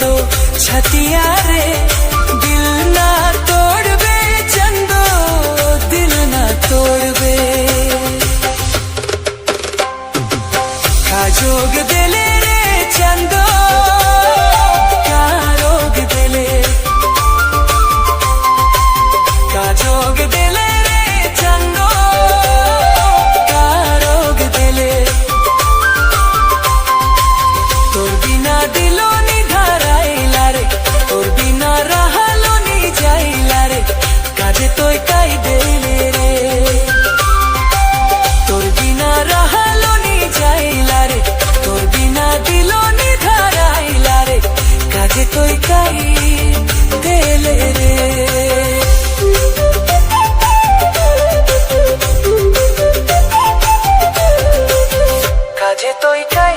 तो छतिया रे दिल ना तोड़बे चंदो दिल ना तोड़बे काजोग दिले रे चंदो कारोग दिले काजोग दिले रे चंदो कारोग दिले तोर बिना दिलो नी धाराइला रे तोर बिना रहालो नी जाइला रे काजे तोय काई देले रे तोर बिना रहालो नी जाइला रे तोर बिना दिलो नी धाराइला रे काजे तोय काई देले रे काजे तोय काई